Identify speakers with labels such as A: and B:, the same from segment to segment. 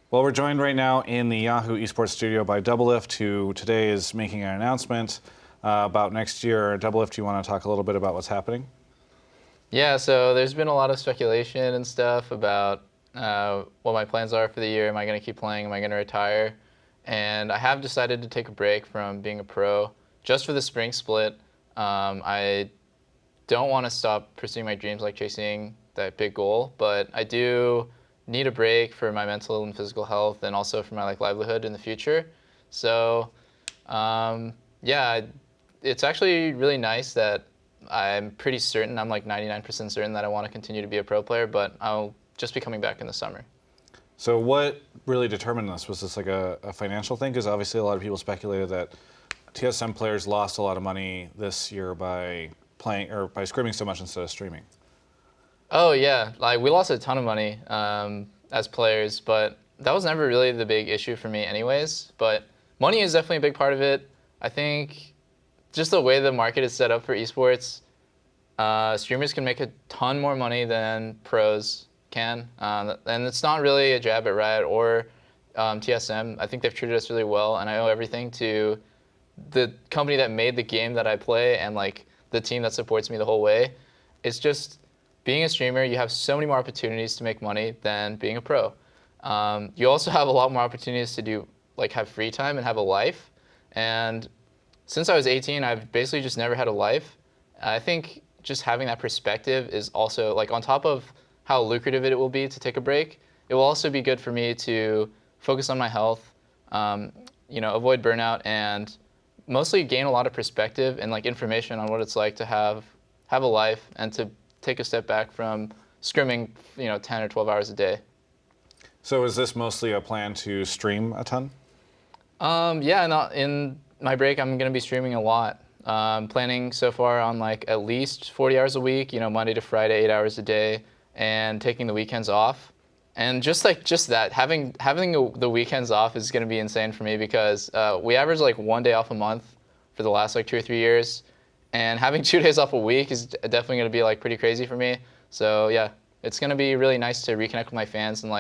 A: Well, we're joined right now in the Yahoo Esports studio by Doublelift, who today is making an announcement about next year. Doublelift, do you want to talk a little bit about what's happening?
B: Yeah, so there's been a lot of speculation and stuff about what my plans are for the year. Am I going to keep playing? Am I going to retire? And I have decided to take a break from being a pro just for the spring split. I don't want to stop pursuing my dreams, like chasing that big goal, but I do need a break for my mental and physical health, and also for my livelihood in the future. So yeah, it's actually really nice that I'm pretty certain, I'm like 99% certain that I want to continue to be a pro player, but I'll just be coming back in the summer.
A: So what really determined this? Was this like a financial thing? Because obviously a lot of people speculated that TSM players lost a lot of money this year by playing or by scrimming so much instead of streaming.
B: Oh yeah, we lost a ton of money as players, but that was never really the big issue for me anyways. But money is definitely a big part of it. I think just the way the market is set up for esports, streamers can make a ton more money than pros can. And it's not really a jab at Riot or TSM. I think they've treated us really well, and I owe everything to the company that made the game that I play and the team that supports me the whole way. It's just, being a streamer, you have so many more opportunities to make money than being a pro. You also have a lot more opportunities to do, have free time and have a life. And since I was 18, I've basically just never had a life. I think just having that perspective is also, on top of how lucrative it will be to take a break, it will also be good for me to focus on my health, avoid burnout, and mostly gain a lot of perspective and information on what it's like to have a life and to take a step back from scrimming 10 or 12 hours a day.
A: So is this mostly a plan to stream a ton?
B: Yeah, in my break, I'm going to be streaming a lot. Planning so far on at least 40 hours a week, Monday to Friday, 8 hours a day, and taking the weekends off. And just that, having the weekends off is going to be insane for me, because we average 1 day off a month for the last 2 or 3 years. And having 2 days off a week is definitely going to be pretty crazy for me. So yeah, it's going to be really nice to reconnect with my fans and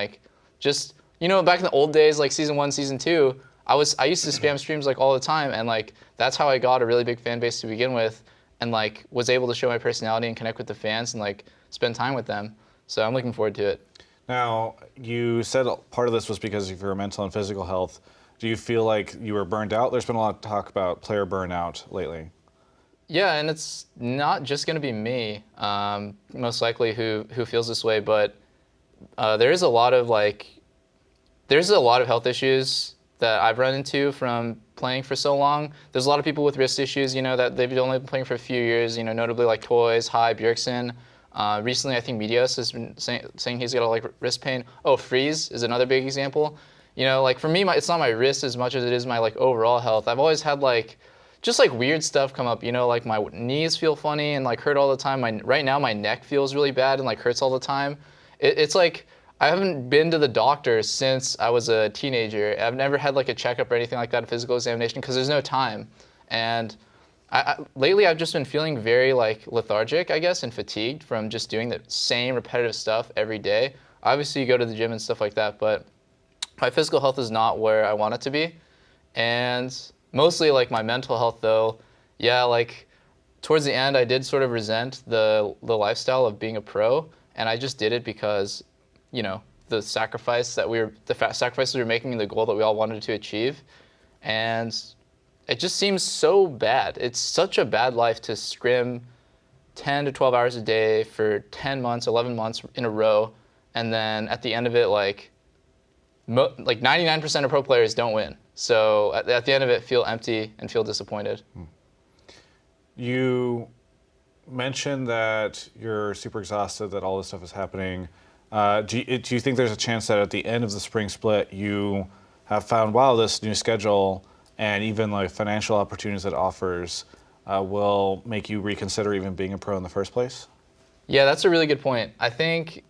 B: just, back in the old days, season 1, season 2, I used to spam streams all the time, and that's how I got a really big fan base to begin with, and was able to show my personality and connect with the fans and spend time with them. So I'm looking forward to it.
A: Now, you said part of this was because of your mental and physical health. Do you feel like you were burned out? There's been a lot of talk about player burnout lately.
B: Yeah, and it's not just going to be me, most likely, who feels this way, but there is a lot of health issues that I've run into from playing for so long. There's a lot of people with wrist issues, that they've only been playing for a few years, notably Toys, High, Bjergsen. Recently, I think Medios has been saying he's got a wrist pain. Oh, Freeze is another big example. For me, it's not my wrist as much as it is my overall health. I've always had just weird stuff come up, my knees feel funny and hurt all the time. Right now my neck feels really bad and hurts all the time. It's I haven't been to the doctor since I was a teenager. I've never had a checkup or anything like that, a physical examination, because there's no time. And lately I've just been feeling very lethargic, I guess, and fatigued from just doing the same repetitive stuff every day. Obviously you go to the gym and stuff like that, but my physical health is not where I want it to be. And mostly my mental health though, yeah, towards the end I did sort of resent the lifestyle of being a pro, and I just did it because, the sacrifices we were making and the goal that we all wanted to achieve. And it just seems so bad. It's such a bad life to scrim 10 to 12 hours a day for 10 months, 11 months in a row, and then at the end of it, 99% of pro players don't win. So at the end of it, feel empty and feel disappointed.
A: You mentioned that you're super exhausted, that all this stuff is happening. Do you think there's a chance that at the end of the spring split, you have found, wow, this new schedule and even financial opportunities it offers will make you reconsider even being a pro in the first place?
B: Yeah, that's a really good point. I think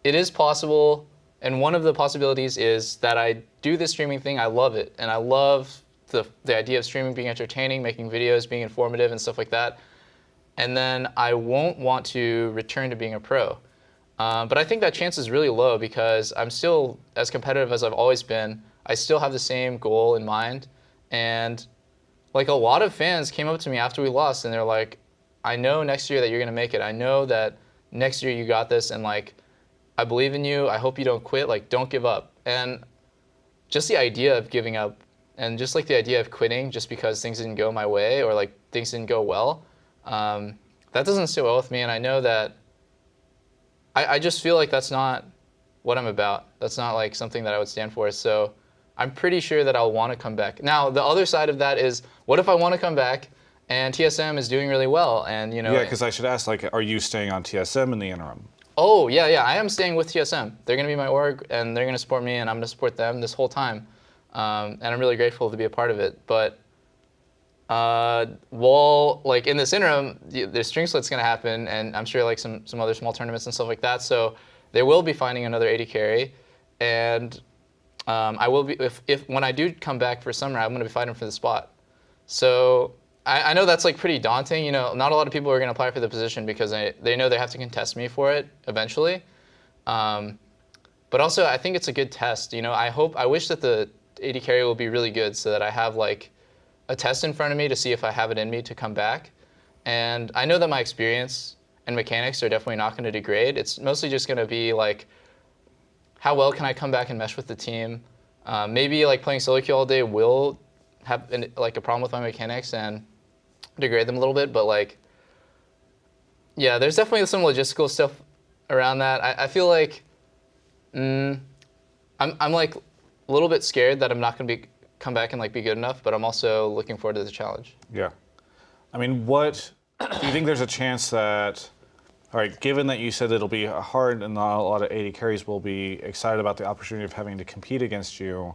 B: it is possible. And one of the possibilities is that I do this streaming thing. I love it. And I love the idea of streaming being entertaining, making videos, being informative and stuff like that. And then I won't want to return to being a pro. But I think that chance is really low because I'm still as competitive as I've always been. I still have the same goal in mind. And like a lot of fans came up to me after we lost and they're like, I know next year that you're going to make it. I know that next year you got this. And like, I believe in you. I hope you don't quit. Like, don't give up. And just the idea of giving up and just like the idea of quitting just because things didn't go my way or like things didn't go well, that doesn't sit well with me. And I know that I just feel like that's not what I'm about. That's not like something that I would stand for. So I'm pretty sure that I'll want to come back. Now, the other side of that is, what if I want to come back and TSM is doing really well? And, you know.
A: Yeah, because I should ask, like, are you staying on TSM in the interim?
B: Oh, yeah, I am staying with TSM. They're going to be my org, and they're going to support me, and I'm going to support them this whole time. And I'm really grateful to be a part of it. But while, like, in this interim, the string split's going to happen, and I'm sure, like, some other small tournaments and stuff like that. So they will be finding another AD carry. And I will be, if when I do come back for summer, I'm going to be fighting for the spot. So I know that's like pretty daunting. You know, not a lot of people are going to apply for the position because they know they have to contest me for it eventually. But also, I think it's a good test. You know, I wish that the AD carry will be really good so that I have like a test in front of me to see if I have it in me to come back. And I know that my experience and mechanics are definitely not going to degrade. It's mostly just going to be like, how well can I come back and mesh with the team? Maybe like playing solo queue all day will have like a problem with my mechanics and degrade them a little bit, but like, yeah, there's definitely some logistical stuff around that. I feel like I'm like a little bit scared that I'm not going to come back and like be good enough, but I'm also looking forward to the challenge.
A: Yeah. I mean, what do you think there's a chance that, all right, given that you said it'll be hard and not a lot of AD carries will be excited about the opportunity of having to compete against you,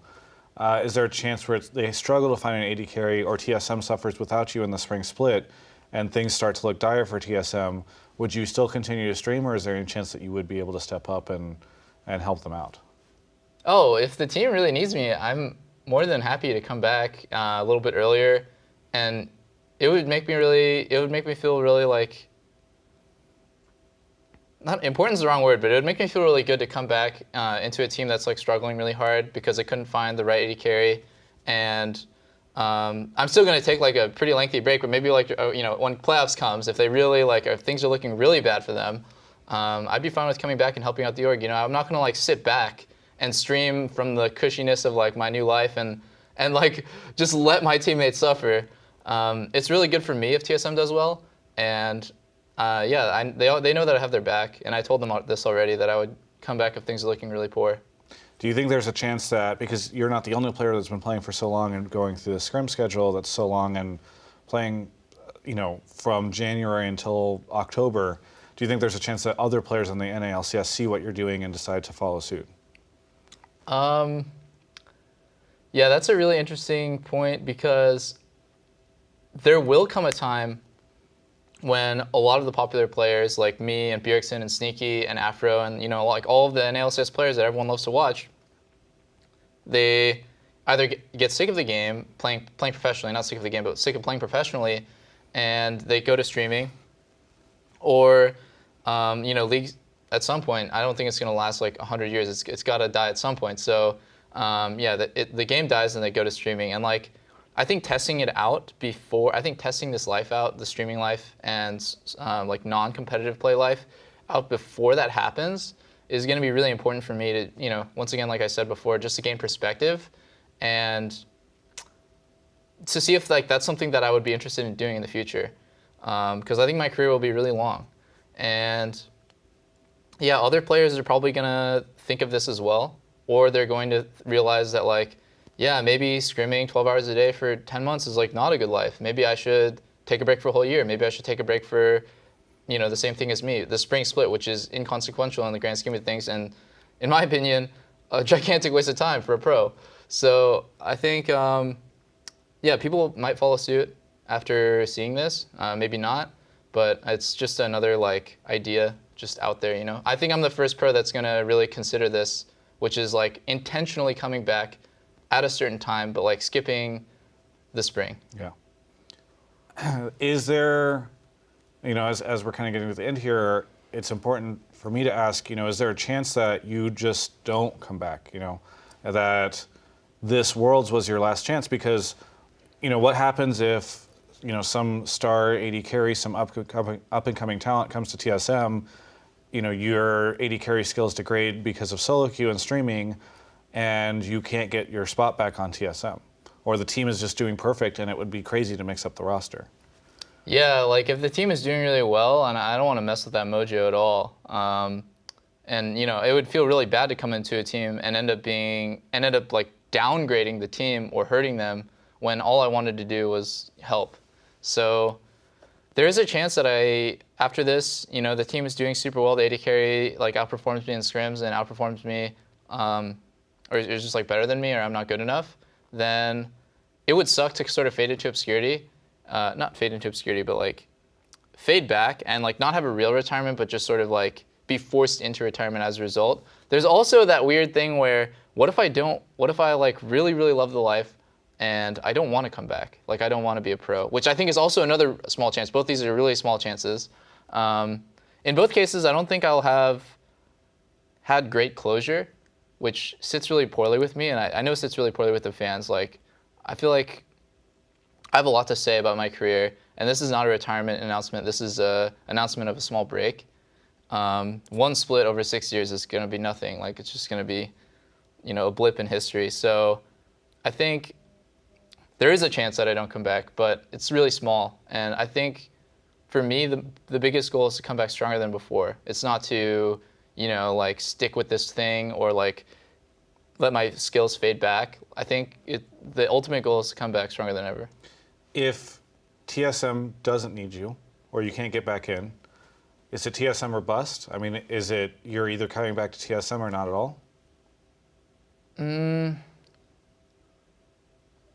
A: is there a chance where they struggle to find an AD carry or TSM suffers without you in the spring split and things start to look dire for TSM? Would you still continue to stream, or is there any chance that you would be able to step up and help them out?
B: Oh, if the team really needs me, I'm more than happy to come back a little bit earlier, and it would make me feel really like, not important is the wrong word, but it would make me feel really good to come back into a team that's like struggling really hard because I couldn't find the right AD carry, and I'm still going to take like a pretty lengthy break, but maybe like you know, when playoffs comes, if they really like, if things are looking really bad for them, I'd be fine with coming back and helping out the org. You know, I'm not going to like sit back and stream from the cushiness of like my new life and like just let my teammates suffer. It's really good for me if TSM does well, and yeah, they know that I have their back, and I told them this already, that I would come back if things are looking really poor.
A: Do you think there's a chance that, because you're not the only player that's been playing for so long and going through the scrim schedule that's so long and playing, you know, from January until October, do you think there's a chance that other players in the NALCS see what you're doing and decide to follow suit?
B: Yeah, that's a really interesting point, because there will come a time when a lot of the popular players like me and Bjergsen and Sneaky and Afro and, you know, like all of the NALCS players that everyone loves to watch, they either get sick of the game, playing professionally, not sick of the game, but sick of playing professionally, and they go to streaming, or, you know, leagues at some point, I don't think it's going to last like 100 years. It's got to die at some point. So, yeah, the game dies and they go to streaming. And like, I think testing it out before, I think testing this life out, the streaming life and like non-competitive play life out before that happens is going to be really important for me to, you know, once again, like I said before, just to gain perspective and to see if like that's something that I would be interested in doing in the future. Because I think my career will be really long. And yeah, other players are probably going to think of this as well, or they're going to realize that like, yeah, maybe scrimming 12 hours a day for 10 months is like not a good life. Maybe I should take a break for a whole year. Maybe I should take a break for, you know, the same thing as me, the spring split, which is inconsequential in the grand scheme of things. And in my opinion, a gigantic waste of time for a pro. So I think, yeah, people might follow suit after seeing this. Maybe not, but it's just another like idea just out there, you know. I think I'm the first pro that's gonna really consider this, which is like intentionally coming back at a certain time, but like skipping the spring.
A: Yeah. Is there, you know, as we're kind of getting to the end here, it's important for me to ask, is there a chance that you just don't come back? That this Worlds was your last chance? Because, what happens if, some star AD carry, some up and coming talent comes to TSM, your AD carry skills degrade because of solo queue and streaming, and you can't get your spot back on TSM, or the team is just doing perfect, and it would be crazy to mix up the roster.
B: Yeah, like if the team is doing really well, and I don't want to mess with that mojo at all. And it would feel really bad to come into a team and end up like downgrading the team or hurting them when all I wanted to do was help. So there is a chance that after this, the team is doing super well. The AD carry like outperforms me in scrims and outperforms me, or is just like better than me, or I'm not good enough. Then it would suck to sort of fade into obscurity. Not fade into obscurity, but like fade back and like not have a real retirement, but just sort of like be forced into retirement as a result. There's also that weird thing where what if I like really, really love the life and I don't want to come back? Like I don't want to be a pro, which I think is also another small chance. Both these are really small chances. In both cases, I don't think I'll have had great closure, which sits really poorly with me. And I know it sits really poorly with the fans. Like I feel like I have a lot to say about my career, and this is not a retirement announcement. This is an announcement of a small break. One split over 6 years is going to be nothing. Like it's just going to be, a blip in history. So I think there is a chance that I don't come back, but it's really small. And I think for me, the biggest goal is to come back stronger than before. It's not to, like stick with this thing or like let my skills fade back. I think the ultimate goal is to come back stronger than ever.
A: If TSM doesn't need you, or you can't get back in, is it TSM or bust? I mean, is it you're either coming back to TSM or not at all?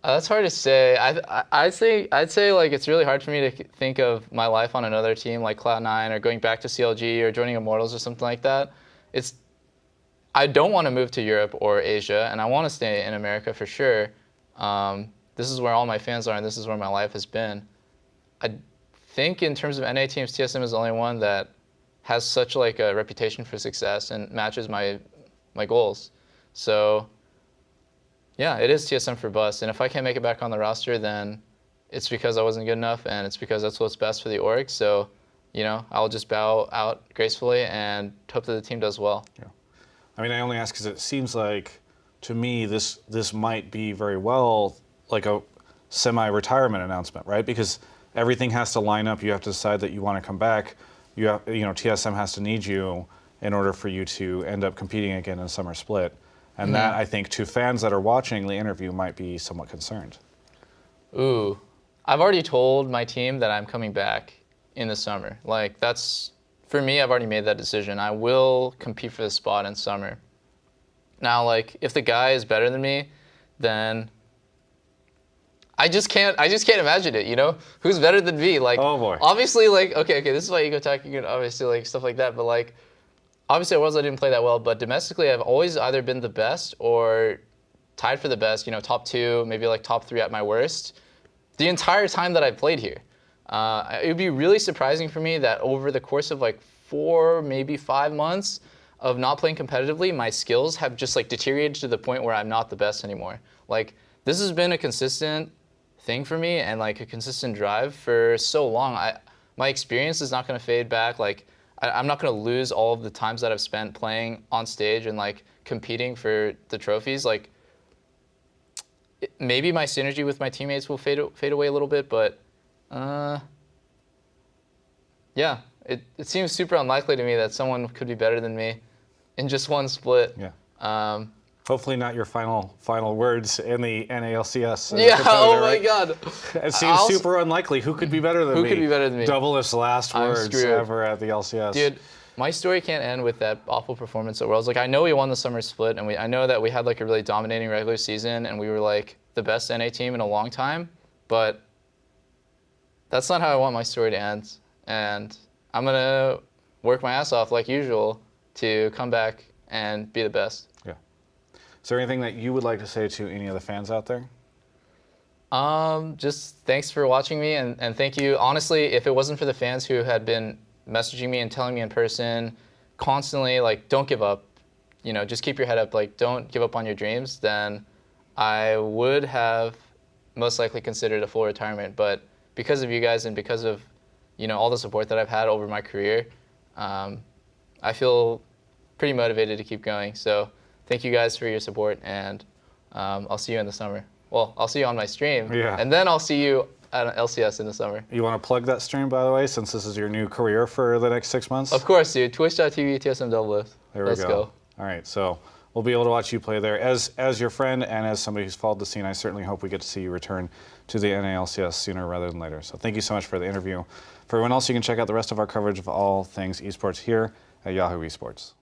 B: That's hard to say. I'd say like it's really hard for me to think of my life on another team like Cloud9 or going back to CLG or joining Immortals or something like that. I don't want to move to Europe or Asia, and I want to stay in America for sure. This is where all my fans are, and this is where my life has been. I think in terms of NA teams, TSM is the only one that has such like a reputation for success and matches my goals. So yeah, it is TSM for bust. And if I can't make it back on the roster, then it's because I wasn't good enough, and it's because that's what's best for the org. So, I'll just bow out gracefully and hope that the team does well.
A: Yeah. I mean, I only ask because it seems like, to me, this might be very well like a semi-retirement announcement, right? Because everything has to line up. You have to decide that you want to come back. TSM has to need you in order for you to end up competing again in summer split. And that, I think, to fans that are watching the interview might be somewhat concerned.
B: Ooh, I've already told my team that I'm coming back in the summer. Like for me, I've already made that decision. I will compete for the spot in summer. Now, like if the guy is better than me, then I just can't imagine it, Who's better than me? Like,
A: oh boy.
B: Obviously, like, okay, this is why ego attacking and obviously like stuff like that, but like obviously I didn't play that well, but domestically I've always either been the best or tied for the best, top 2, maybe like top 3 at my worst, the entire time that I've played here. It would be really surprising for me that over the course of like 4, maybe 5 months of not playing competitively, my skills have just like deteriorated to the point where I'm not the best anymore. Like this has been a consistent thing for me and like a consistent drive for so long. My experience is not going to fade back. Like I'm not going to lose all of the times that I've spent playing on stage and like competing for the trophies. Like maybe my synergy with my teammates will fade away a little bit, but yeah, it seems super unlikely to me that someone could be better than me in just one split.
A: Yeah. Hopefully not your final words in the NALCS.
B: Yeah, oh my
A: right?
B: God.
A: It seems super unlikely. Who could be better than me?
B: Who could be better than me?
A: Doublelift's last words ever at the LCS.
B: Dude, my story can't end with that awful performance at Worlds. Like, I know we won the summer split, and I know that we had like a really dominating regular season, and we were like the best NA team in a long time, but that's not how I want my story to end. And I'm going to work my ass off like usual to come back and be the best.
A: Yeah. Is there anything that you would like to say to any of the fans out there?
B: Just thanks for watching me, and thank you. Honestly, if it wasn't for the fans who had been messaging me and telling me in person, constantly like don't give up, just keep your head up, like don't give up on your dreams, then I would have most likely considered a full retirement. But because of you guys and because of all the support that I've had over my career, I feel pretty motivated to keep going. So thank you guys for your support, and I'll see you in the summer. Well, I'll see you on my stream, and then I'll see you at LCS in the summer.
A: You want to plug that stream, by the way, since this is your new career for the next 6 months?
B: Of course, dude. Twitch.tv, TSM Doublelift.
A: There we
B: Let's go.
A: All right, so we'll be able to watch you play there. As your friend and as somebody who's followed the scene, I certainly hope we get to see you return to the NALCS sooner rather than later. So thank you so much for the interview. For everyone else, you can check out the rest of our coverage of all things esports here at Yahoo Esports.